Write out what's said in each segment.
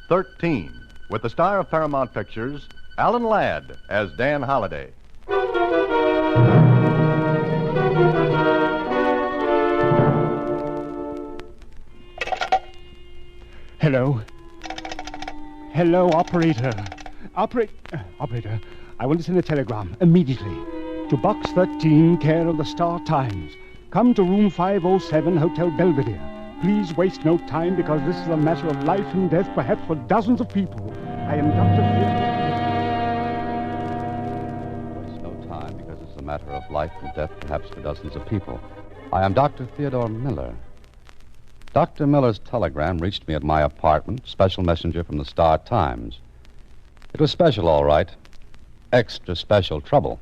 13, with the star of Paramount Pictures, Alan Ladd, as Dan Holliday. Hello. Hello, operator. Operator, I want to send a telegram immediately to Box 13, care of the Star Times. Come to room 507, Hotel Belvedere. Please waste no time because this is a matter of life and death, perhaps for dozens of people. I am Dr. Waste no time because it's a matter of life and death, perhaps for dozens of people. I am Dr. Theodore Miller. Dr. Miller's telegram reached me at my apartment, special messenger from the Star Times. It was special, all right. Extra special trouble.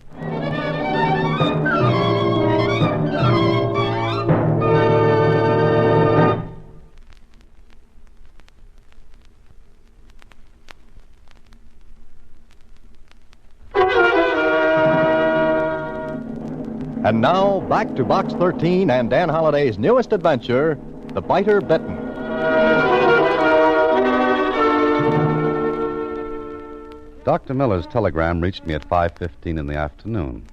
And now, back to Box 13 and Dan Holliday's newest adventure, The Bitter Bitten. Dr. Miller's telegram reached me at 5:15 in the afternoon.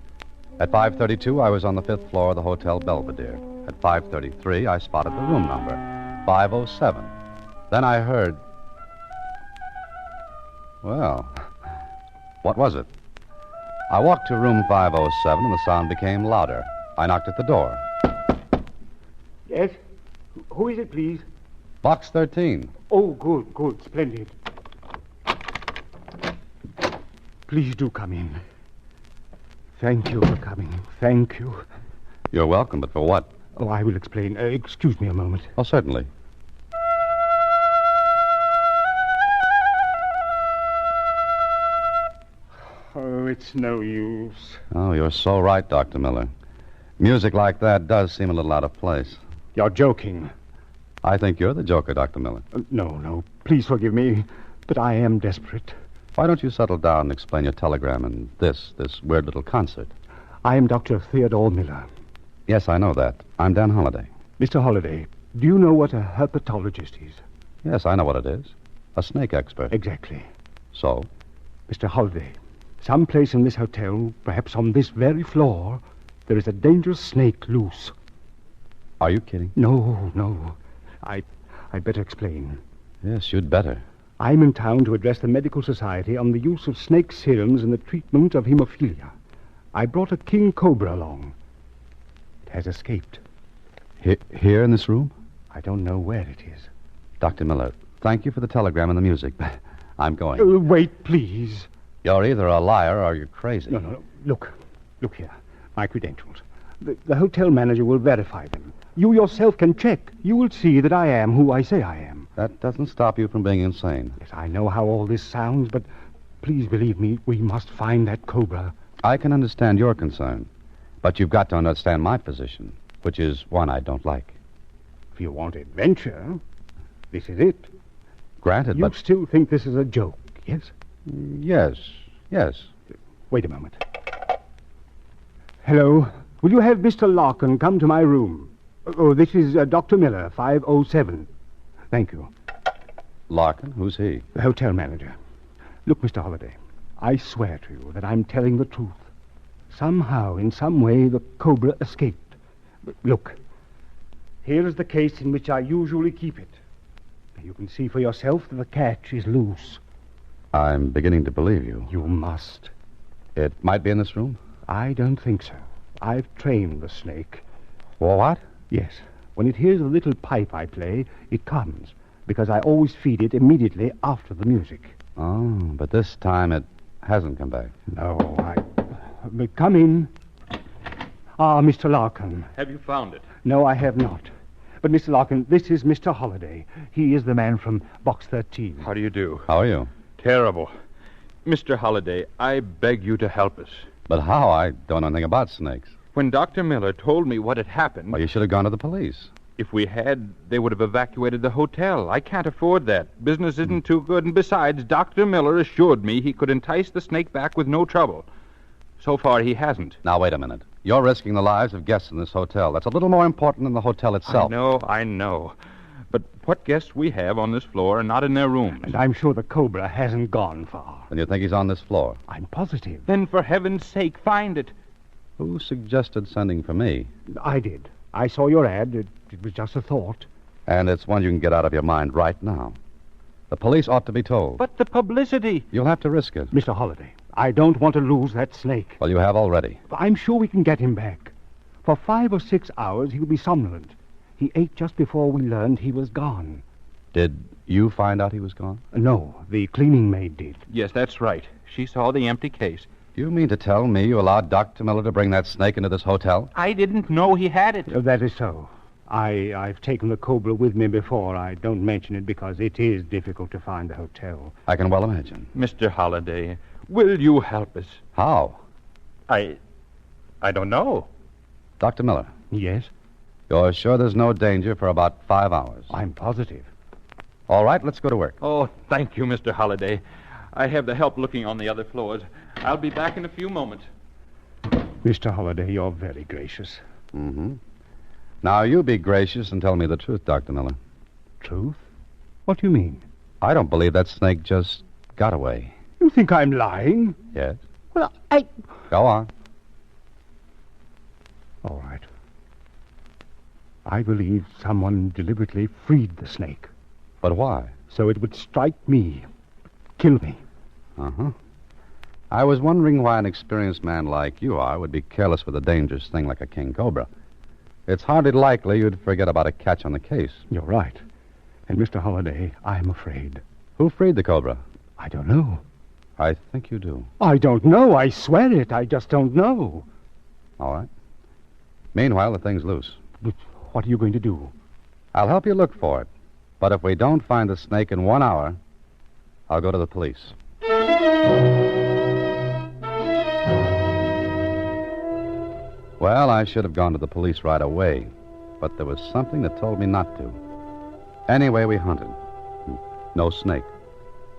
At 5:32, I was on the 5th floor of the Hotel Belvedere. At 5:33, I spotted the room number, 507. Then I heard... Well, what was it? I walked to room 507, and the sound became louder. I knocked at the door. Yes? Who is it, please? Box 13. Oh, good, splendid. Please do come in. Thank you for coming. Thank you. You're welcome, but for what? Oh, I will explain. Excuse me a moment. Oh, certainly. Oh, it's no use. Oh, you're so right, Dr. Miller. Music like that does seem a little out of place. You're joking. I think you're the joker, Dr. Miller. No. Please forgive me, but I am desperate. Why don't you settle down and explain your telegram and this weird little concert? I am Dr. Theodore Miller. Yes, I know that. I'm Dan Holliday. Mr. Holliday, do you know what a herpetologist is? Yes, I know what it is. A snake expert. Exactly. So? Mr. Holliday, someplace in this hotel, perhaps on this very floor, there is a dangerous snake loose. Are you kidding? No. I'd better explain. Yes, you'd better. I'm in town to address the medical society on the use of snake serums in the treatment of hemophilia. I brought a king cobra along. It has escaped. Here in this room? I don't know where it is. Dr. Miller, thank you for the telegram and the music. I'm going. Wait, please. You're either a liar or you're crazy. No. Look here. My credentials. The hotel manager will verify them. You yourself can check. You will see that I am who I say I am. That doesn't stop you from being insane. Yes, I know how all this sounds, but please believe me, we must find that cobra. I can understand your concern, but you've got to understand my position, which is one I don't like. If you want adventure, this is it. Granted, You but... still think this is a joke, yes? Yes. Wait a moment. Hello. Will you have Mr. Larkin come to my room? Oh, this is Dr. Miller, 507. Thank you. Larkin? Who's he? The hotel manager. Look, Mr. Holliday, I swear to you that I'm telling the truth. Somehow, in some way, the cobra escaped. Look, here is the case in which I usually keep it. You can see for yourself that the catch is loose. I'm beginning to believe you. You must. It might be in this room? I don't think so. I've trained the snake. What? Yes. When it hears a little pipe I play, it comes, because I always feed it immediately after the music. Oh, but this time it hasn't come back. No, Come in. Ah, Mr. Larkin. Have you found it? No, I have not. But, Mr. Larkin, this is Mr. Holliday. He is the man from Box 13. How do you do? How are you? Terrible. Mr. Holliday, I beg you to help us. But how? I don't know anything about snakes. When Dr. Miller told me what had happened... Well, you should have gone to the police. If we had, they would have evacuated the hotel. I can't afford that. Business isn't too good, and besides, Dr. Miller assured me he could entice the snake back with no trouble. So far, he hasn't. Now, wait a minute. You're risking the lives of guests in this hotel. That's a little more important than the hotel itself. I know. But what guests we have on this floor are not in their rooms. And I'm sure the Cobra hasn't gone far. And you think he's on this floor? I'm positive. Then for heaven's sake, find it. Who suggested sending for me? I did. I saw your ad. It was just a thought. And it's one you can get out of your mind right now. The police ought to be told. But the publicity. You'll have to risk it. Mr. Holliday, I don't want to lose that snake. Well, you have already. I'm sure we can get him back. For 5 or 6 hours, he'll be somnolent. He ate just before we learned he was gone. Did you find out he was gone? No, the cleaning maid did. Yes, that's right. She saw the empty case. You mean to tell me you allowed Dr. Miller to bring that snake into this hotel? I didn't know he had it. That is so. I've taken the Cobra with me before. I don't mention it because it is difficult to find the hotel. I can well imagine. Mr. Holliday, will you help us? How? I don't know. Dr. Miller, Yes? you're sure there's no danger for about 5 hours? I'm positive. All right, let's go to work. Oh, thank you, Mr. Holliday. I have the help looking on the other floors. I'll be back in a few moments. Mr. Holliday, you're very gracious. Mm-hmm. Now, you be gracious and tell me the truth, Dr. Miller. Truth? What do you mean? I don't believe that snake just got away. You think I'm lying? Yes? Well, I... Go on. All right. I believe someone deliberately freed the snake But why? so it would strike me, kill me. Uh-huh. I was wondering why an experienced man like you are would be careless with a dangerous thing like a king cobra. It's hardly likely you'd forget about a catch on the case. You're right. And, Mr. Holliday, I'm afraid. Who freed the cobra? I don't know. I think you do. I don't know. I swear it. I just don't know. All right. Meanwhile, the thing's loose. But what are you going to do? I'll help you look for it. But if we don't find the snake in 1 hour, I'll go to the police. Well, I should have gone to the police right away, but there was something that told me not to. Anyway, we hunted. No snake.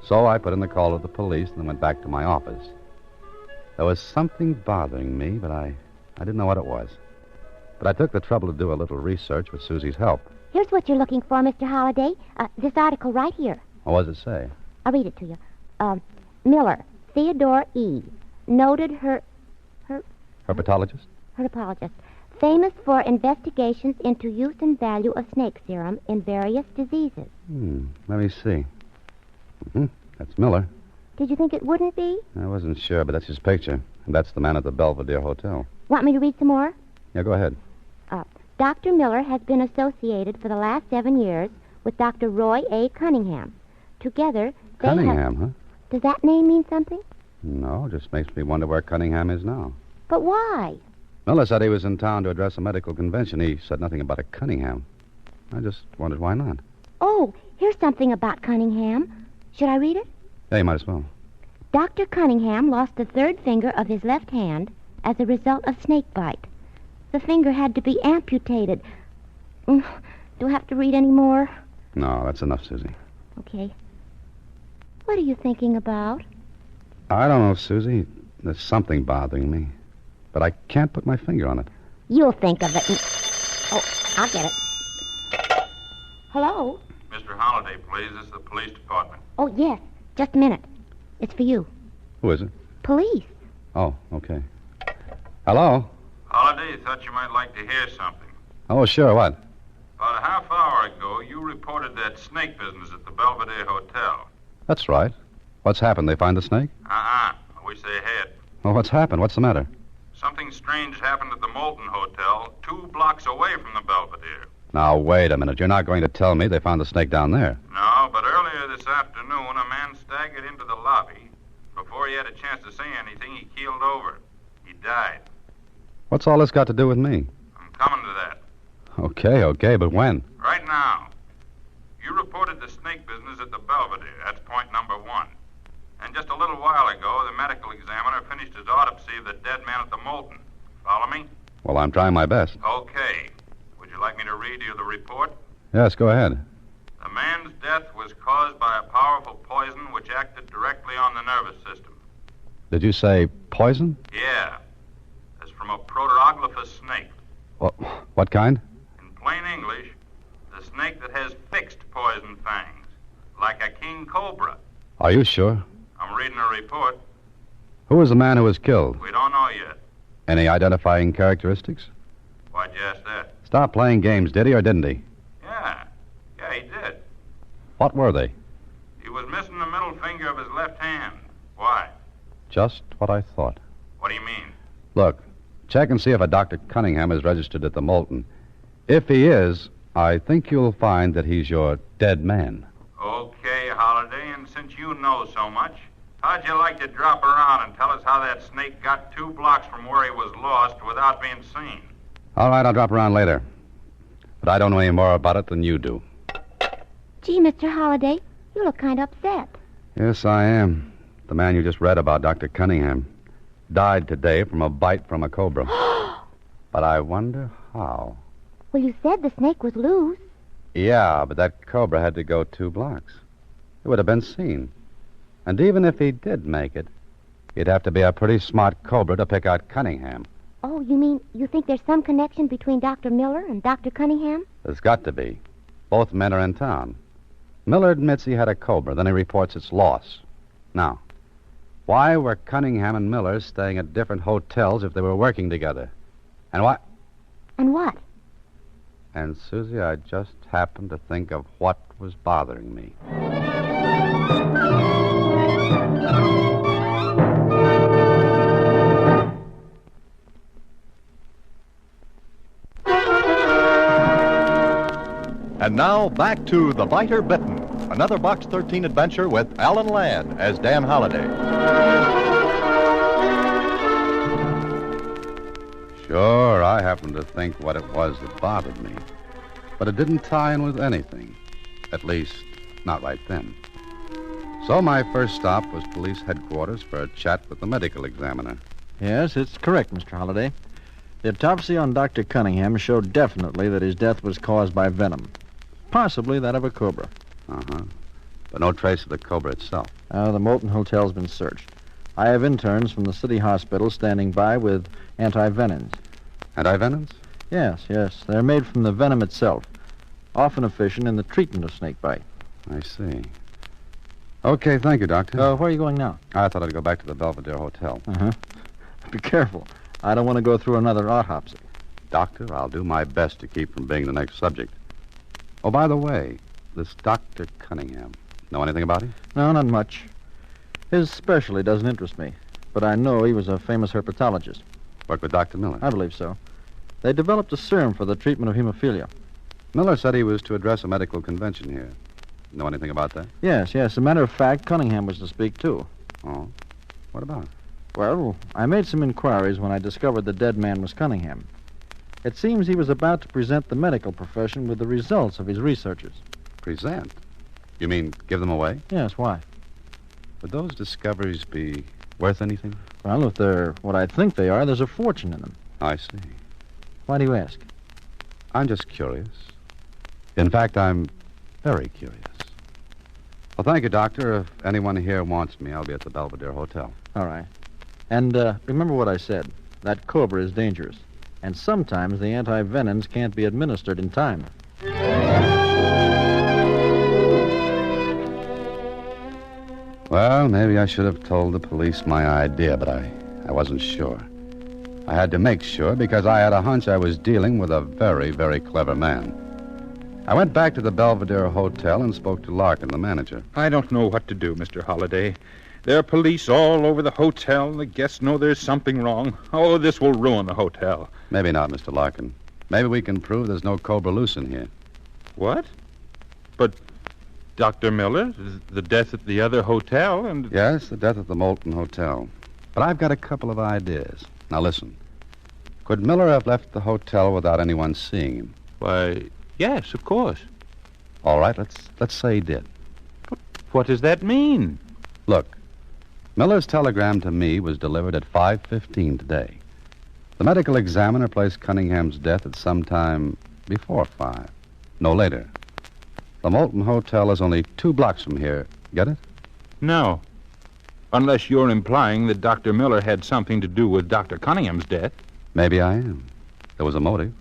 So I put in the call to the police and then went back to my office. There was something bothering me, but I didn't know what it was. But I took the trouble to do a little research with Susie's help. Here's what you're looking for, Mr. Holliday. This article right here. What does it say? I'll read it to you. Miller, Theodore E., noted Herpetologist? herpetologist, famous for investigations into use and value of snake serum in various diseases. Let me see. That's Miller. Did you think it wouldn't be? I wasn't sure, but that's his picture. And that's the man at the Belvedere Hotel. Want me to read some more? Yeah, go ahead. Dr. Miller has been associated for the last 7 years with Dr. Roy A. Cunningham. Together, they Cunningham, huh? Does that name mean something? No, just makes me wonder where Cunningham is now. But why? Miller said he was in town to address a medical convention. He said nothing about a Cunningham. I just wondered why not. Oh, here's something about Cunningham. Should I read it? Yeah, you might as well. Dr. Cunningham lost the third finger of his left hand as a result of snake bite. The finger had to be amputated. Do I have to read any more? No, that's enough, Susie. Okay. What are you thinking about? I don't know, Susie. There's something bothering me. But I can't put my finger on it. You'll think of it. Oh, I'll get it. Hello? Mr. Holliday, please. This is the police department. Oh, yes. Just a minute. It's for you. Who is it? Police. Oh, okay. Hello? Holliday, thought you might like to hear something. Oh, sure, what? About a half hour ago, you reported that snake business at the Belvedere Hotel. That's right. What's happened? They find the snake? I wish they had. Well, what's happened? What's the matter? Something strange happened at the Molten Hotel, 2 blocks away from the Belvedere. Now, wait a minute. You're not going to tell me they found the snake down there. No, but earlier this afternoon, a man staggered into the lobby. Before he had a chance to say anything, he keeled over. He died. What's all this got to do with me? I'm coming to that. Okay, but when? Right now. You reported the snake business at the Belvedere. That's point number 1. And just a little while ago, the medical examiner finished his autopsy of the dead man at the Molten. Follow me? Well, I'm trying my best. Okay. Would you like me to read you the report? Yes, go ahead. The man's death was caused by a powerful poison which acted directly on the nervous system. Did you say poison? Yeah. It's from a proteroglifus snake. What kind? In plain English, the snake that has fixed poison. Are you sure? I'm reading a report. Who was the man who was killed? We don't know yet. Any identifying characteristics? Why'd you ask that? Stop playing games, did he or didn't he? Yeah, he did. What were they? He was missing the middle finger of his left hand. Why? Just what I thought. What do you mean? Look, check and see if a Dr. Cunningham is registered at the Molten. If he is, I think you'll find that he's your dead man. Okay, Holiday, and since you know so much, how'd you like to drop around and tell us how that snake got 2 blocks from where he was lost without being seen? All right, I'll drop around later. But I don't know any more about it than you do. Gee, Mr. Holiday, you look kind of upset. Yes, I am. The man you just read about, Dr. Cunningham, died today from a bite from a cobra. But I wonder how. Well, you said the snake was loose. Yeah, but that cobra had to go 2 blocks. It would have been seen. And even if he did make it, he'd have to be a pretty smart cobra to pick out Cunningham. Oh, you mean you think there's some connection between Dr. Miller and Dr. Cunningham? There's got to be. Both men are in town. Miller admits he had a cobra, then he reports its loss. Now, why were Cunningham and Miller staying at different hotels if they were working together? And why... And what? And, Susie, I just happened to think of what was bothering me. And now back to The Bitter Bitten, another Box 13 adventure with Alan Ladd as Dan Holliday. Sure, I happened to think what it was that bothered me. But it didn't tie in with anything. At least, not right then. So my first stop was police headquarters for a chat with the medical examiner. Yes, it's correct, Mr. Holliday. The autopsy on Dr. Cunningham showed definitely that his death was caused by venom. Possibly that of a cobra. Uh-huh. But no trace of the cobra itself. The Molten Hotel's been searched. I have interns from the city hospital standing by with anti-venoms. Anti-venoms? Yes. They're made from the venom itself, often efficient in the treatment of snake bite. I see. Okay, thank you, Doctor. Where are you going now? I thought I'd go back to the Belvedere Hotel. Uh-huh. Be careful. I don't want to go through another autopsy. Doctor, I'll do my best to keep from being the next subject. Oh, by the way, this Dr. Cunningham, know anything about him? No, not much. His specialty doesn't interest me, but I know he was a famous herpetologist. Worked with Dr. Miller? I believe so. They developed a serum for the treatment of hemophilia. Miller said he was to address a medical convention here. Know anything about that? Yes. As a matter of fact, Cunningham was to speak, too. Oh? What about? Well, I made some inquiries when I discovered the dead man was Cunningham. It seems he was about to present the medical profession with the results of his researches. Present? You mean give them away? Yes, why? Would those discoveries be worth anything? Well, if they're what I think they are, there's a fortune in them. I see. Why do you ask? I'm just curious. In fact, I'm very curious. Well, thank you, Doctor. If anyone here wants me, I'll be at the Belvedere Hotel. All right. And remember what I said. That cobra is dangerous. And sometimes the anti-venoms can't be administered in time. Well, maybe I should have told the police my idea, but I wasn't sure. I had to make sure because I had a hunch I was dealing with a very, very clever man. I went back to the Belvedere Hotel and spoke to Larkin, the manager. I don't know what to do, Mr. Holliday. There are police all over the hotel. The guests know there's something wrong. Oh, this will ruin the hotel. Maybe not, Mr. Larkin. Maybe we can prove there's no cobra loose in here. What? But Dr. Miller, the death at the other hotel and... Yes, the death at the Molten Hotel. But I've got a couple of ideas. Now, listen. Could Miller have left the hotel without anyone seeing him? Why, yes, of course. All right, let's say he did. But what does that mean? Look, Miller's telegram to me was delivered at 5:15 today. The medical examiner placed Cunningham's death at some time before 5, no later. The Molten Hotel is only 2 blocks from here. Get it? No. Unless you're implying that Dr. Miller had something to do with Dr. Cunningham's death. Maybe I am. There was a motive.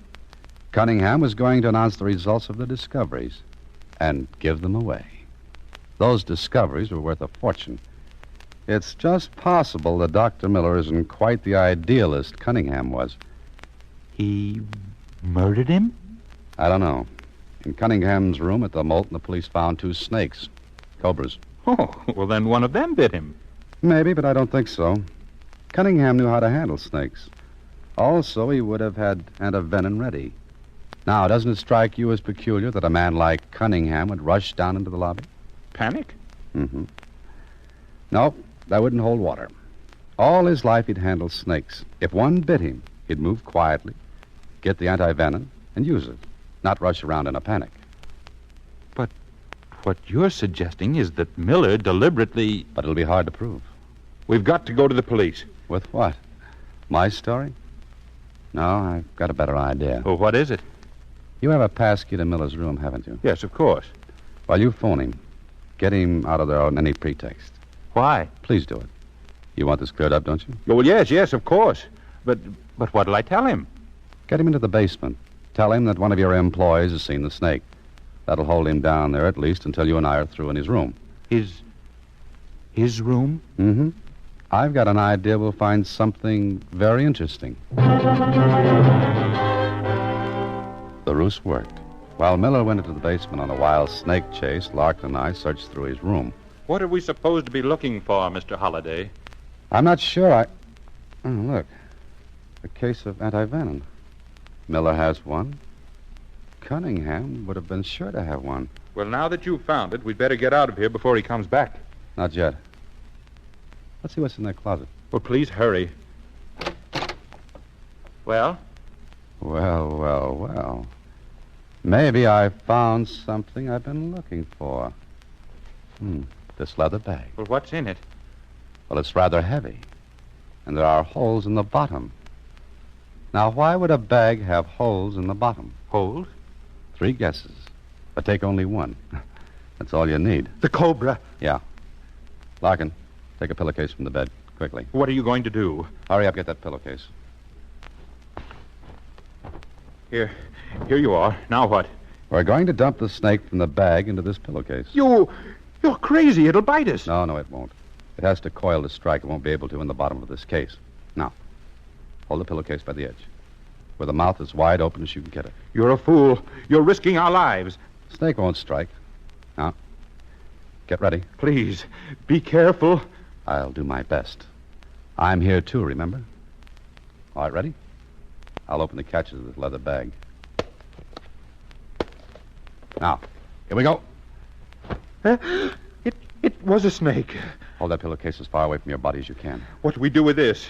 Cunningham was going to announce the results of the discoveries and give them away. Those discoveries were worth a fortune. It's just possible that Dr. Miller isn't quite the idealist Cunningham was. He murdered him? I don't know. In Cunningham's room at the Molten, the police found 2 snakes. Cobras. Oh, well, then one of them bit him. Maybe, but I don't think so. Cunningham knew how to handle snakes. Also, he would have had antivenin ready. Now, doesn't it strike you as peculiar that a man like Cunningham would rush down into the lobby? Panic? Mm-hmm. No, that wouldn't hold water. All his life he'd handled snakes. If one bit him, he'd move quietly, get the antivenin, and use it, not rush around in a panic. But what you're suggesting is that Miller deliberately... But it'll be hard to prove. We've got to go to the police. With what? My story? No, I've got a better idea. Well, what is it? You have a pass key to Miller's room, haven't you? Yes, of course. Well, you phone him. Get him out of there on any pretext. Why? Please do it. You want this cleared up, don't you? Oh, well, yes, of course. But what'll I tell him? Get him into the basement. Tell him that one of your employees has seen the snake. That'll hold him down there at least until you and I are through in his room. His room? Mm-hmm. I've got an idea we'll find something very interesting. The ruse worked. While Miller went into the basement on a wild snake chase, Larkin and I searched through his room. What are we supposed to be looking for, Mr. Holliday? I'm not sure. Oh, look. A case of antivenin. Miller has one. Cunningham would have been sure to have one. Well, now that you've found it, we'd better get out of here before he comes back. Not yet. Let's see what's in that closet. Well, please hurry. Well? Well. Maybe I've found something I've been looking for. This leather bag. Well, what's in it? Well, it's rather heavy. And there are holes in the bottom. Now, why would a bag have holes in the bottom? Holes? 3 guesses. But take only one. That's all you need. The Cobra. Yeah. Larkin, take a pillowcase from the bed, quickly. What are you going to do? Hurry up, get that pillowcase. Here you are. Now what? We're going to dump the snake from the bag into this pillowcase. You're crazy. It'll bite us. No, it won't. It has to coil to strike. It won't be able to in the bottom of this case. Now, hold the pillowcase by the edge, where the mouth is wide open as you can get it. You're a fool. You're risking our lives. Snake won't strike. Now, get ready. Please, be careful. I'll do my best. I'm here, too, remember? All right, ready? I'll open the catches of this leather bag. Now, here we go. It was a snake. Hold that pillowcase as far away from your body as you can. What do we do with this?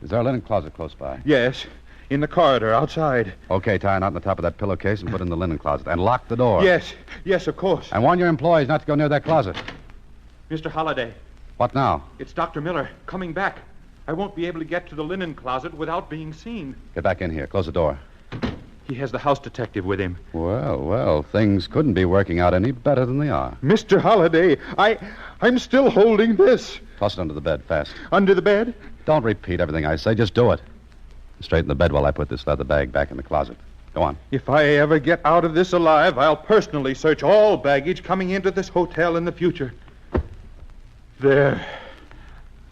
Is there a linen closet close by? Yes, in the corridor outside. Okay, tie a knot in the top of that pillowcase and put it in the linen closet. And lock the door. Yes, of course. And warn your employees not to go near that closet. Mr. Holliday. What now? It's Dr. Miller coming back. I won't be able to get to the linen closet without being seen. Get back in here. Close the door. He has the house detective with him. Well, things couldn't be working out any better than they are. Mr. Holliday, I'm still holding this. Toss it under the bed, fast. Under the bed? Don't repeat everything I say. Just do it. Straighten the bed while I put this leather bag back in the closet. Go on. If I ever get out of this alive, I'll personally search all baggage coming into this hotel in the future. There.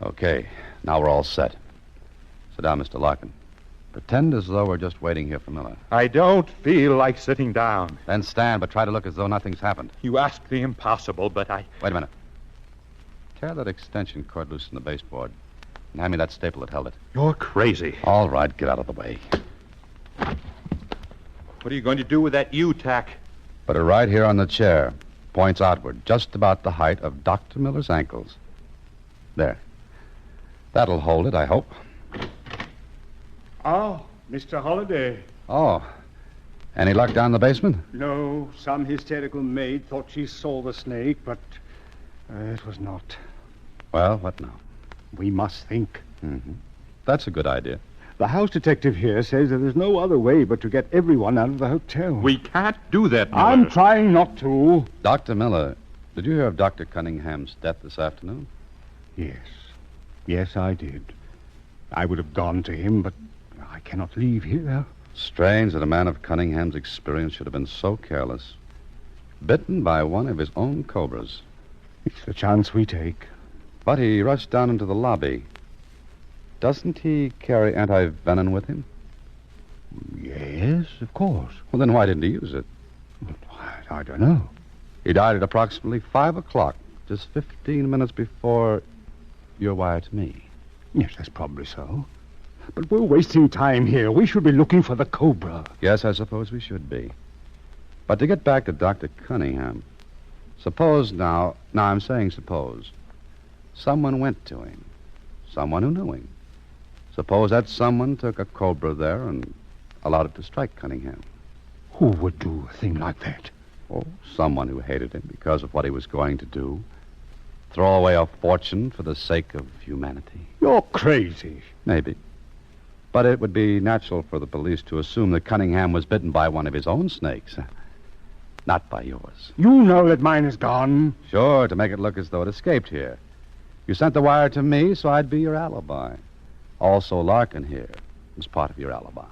Okay. Now we're all set. Sit down, Mr. Larkin. Pretend as though we're just waiting here for Miller. I don't feel like sitting down. Then stand, but try to look as though nothing's happened. You ask the impossible, but I... Wait a minute. Tear that extension cord loose from the baseboard. And hand me that staple that held it. You're crazy. All right, get out of the way. What are you going to do with that U-tack? Put it right here on the chair. Points outward, just about the height of Dr. Miller's ankles. There. That'll hold it, I hope. Oh, Mr. Holliday. Oh. Any luck down in the basement? No, some hysterical maid thought she saw the snake, but it was not. Well, what now? We must think. Mm-hmm. That's a good idea. The house detective here says that there's no other way but to get everyone out of the hotel. We can't do that, Miller. I'm trying not to. Dr. Miller, did you hear of Dr. Cunningham's death this afternoon? Yes, I did. I would have gone to him, but I cannot leave here. Strange that a man of Cunningham's experience should have been so careless. Bitten by one of his own cobras. It's the chance we take. But he rushed down into the lobby. Doesn't he carry anti-venom with him? Yes, of course. Well, then why didn't he use it? I don't know. He died at approximately 5 o'clock, just 15 minutes before your wire to me. Yes, that's probably so. But we're wasting time here. We should be looking for the Cobra. Yes, I suppose we should be. But to get back to Dr. Cunningham, suppose now I'm saying suppose, someone went to him, someone who knew him. Suppose that someone took a Cobra there and allowed it to strike Cunningham. Who would do a thing like that? Oh, someone who hated him because of what he was going to do. Throw away a fortune for the sake of humanity. You're crazy. Maybe. But it would be natural for the police to assume that Cunningham was bitten by one of his own snakes. Not by yours. You know that mine is gone. Sure, to make it look as though it escaped here. You sent the wire to me, so I'd be your alibi. Also, Larkin here was part of your alibi.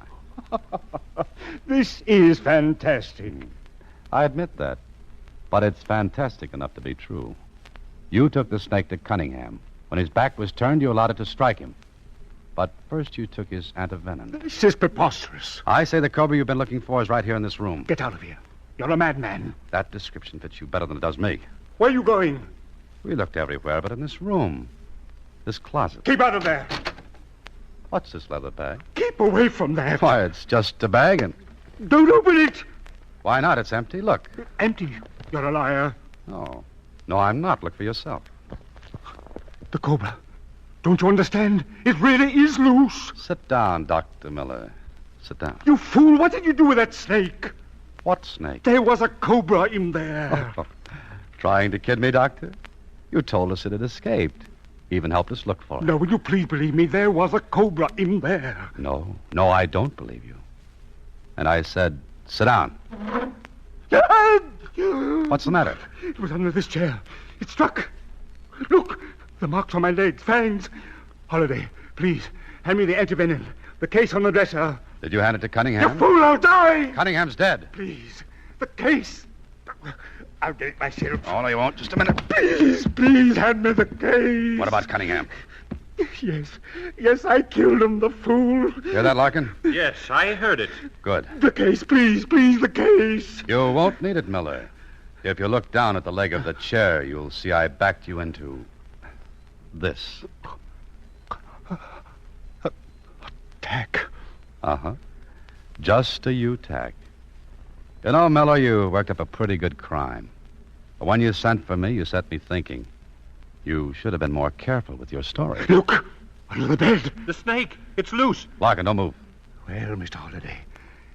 This is fantastic. I admit that. But it's fantastic enough to be true. You took the snake to Cunningham. When his back was turned, you allowed it to strike him. But first you took his antivenom. This is preposterous. I say the Cobra you've been looking for is right here in this room. Get out of here. You're a madman. That description fits you better than it does me. Where are you going? We looked everywhere but in this room. This closet. Keep out of there. What's this leather bag? Keep away from that. Why, it's just a bag and... Don't open it. Why not? It's empty. Look. Empty. You're a liar. No. No, I'm not. Look for yourself. The Cobra. Don't you understand? It really is loose. Sit down, Dr. Miller. Sit down. You fool. What did you do with that snake? What snake? There was a Cobra in there. Trying to kid me, Doctor? You told us it had escaped. Even helped us look for it. No, will you please believe me? There was a Cobra in there. No, I don't believe you. And I said, sit down. What's the matter? It was under this chair. It struck. Look, the marks on my legs, fangs. Holiday, please, hand me the antivenom. The case on the dresser. Did you hand it to Cunningham? You fool, I'll die! Cunningham's dead. Please, the case. I'll get it myself. Oh, no, you won't. Just a minute. Please, hand me the case. What about Cunningham? Yes, I killed him, the fool. Hear that, Larkin? Yes, I heard it. Good. The case, please, the case. You won't need it, Miller. If you look down at the leg of the chair, you'll see I backed you into this. Tack. Uh-huh. Just a U-tack. You know, Miller, you worked up a pretty good crime. But when you sent for me, you set me thinking. You should have been more careful with your story. Look, under the bed. The snake. It's loose. Larkin, don't move. Well, Mr. Holliday,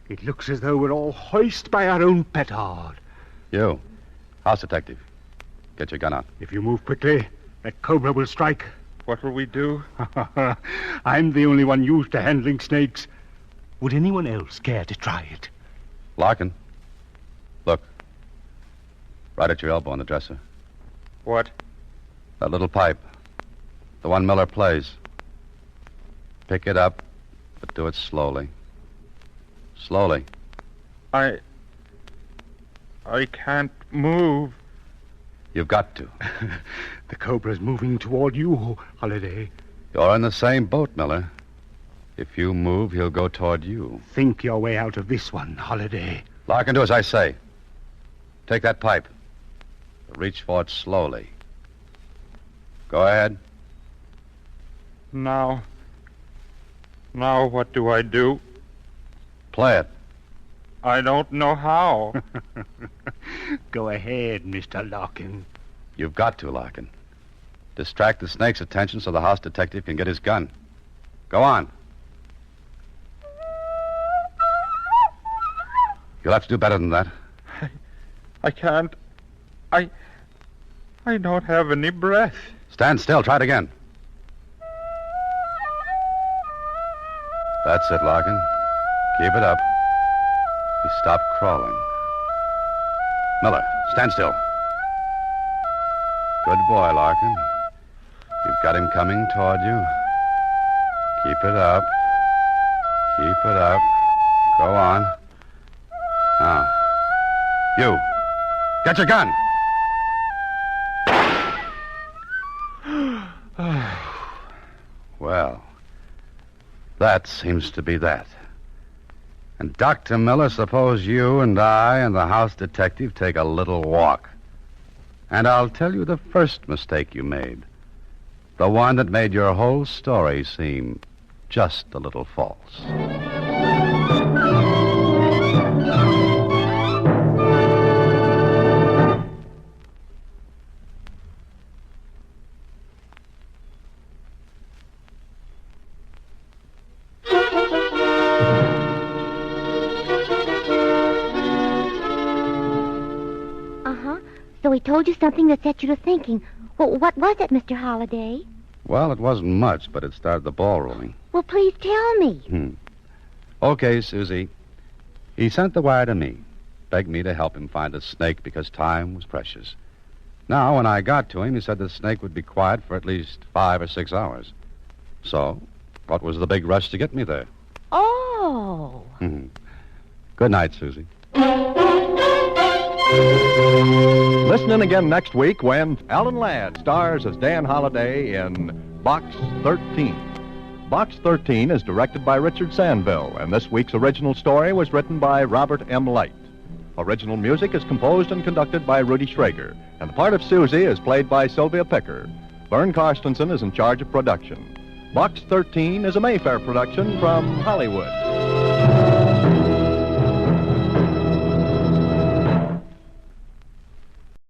it looks as though we're all hoist by our own petard. You, house detective, get your gun out. If you move quickly, that Cobra will strike. What will we do? I'm the only one used to handling snakes. Would anyone else care to try it? Larkin, look. Right at your elbow on the dresser. What? That little pipe. The one Miller plays. Pick it up, but do it slowly. Slowly. I can't move. You've got to. The Cobra's moving toward you, Holiday. You're in the same boat, Miller. If you move, he'll go toward you. Think your way out of this one, Holiday. Larkin, do as I say. Take that pipe. Reach for it slowly. Go ahead. Now what do I do? Play it. I don't know how. Go ahead, Mr. Larkin. You've got to, Larkin. Distract the snake's attention so the house detective can get his gun. Go on. You'll have to do better than that. I can't. I don't have any breath. Stand still. Try it again. That's it, Larkin. Keep it up. He stopped crawling. Miller, stand still. Good boy, Larkin. You've got him coming toward you. Keep it up. Keep it up. Go on. Now, you. Get your gun. That seems to be that. And Dr. Miller, suppose you and I and the house detective take a little walk. And I'll tell you the first mistake you made. The one that made your whole story seem just a little false. So he told you something that set you to thinking. Well, what was it, Mr. Holliday? Well, it wasn't much, but it started the ball rolling. Well, please tell me. Okay, Susie. He sent the wire to me, begged me to help him find a snake because time was precious. Now, when I got to him, he said the snake would be quiet for at least 5 or 6 hours. So, what was the big rush to get me there? Oh. Good night, Susie. Listen in again next week when Alan Ladd stars as Dan Holliday in Box 13. Box 13 is directed by Richard Sandville, and this week's original story was written by Robert M. Light. Original music is composed and conducted by Rudy Schrager, and the part of Susie is played by Sylvia Picker. Vern Karstensen is in charge of production. Box 13 is a Mayfair production from Hollywood.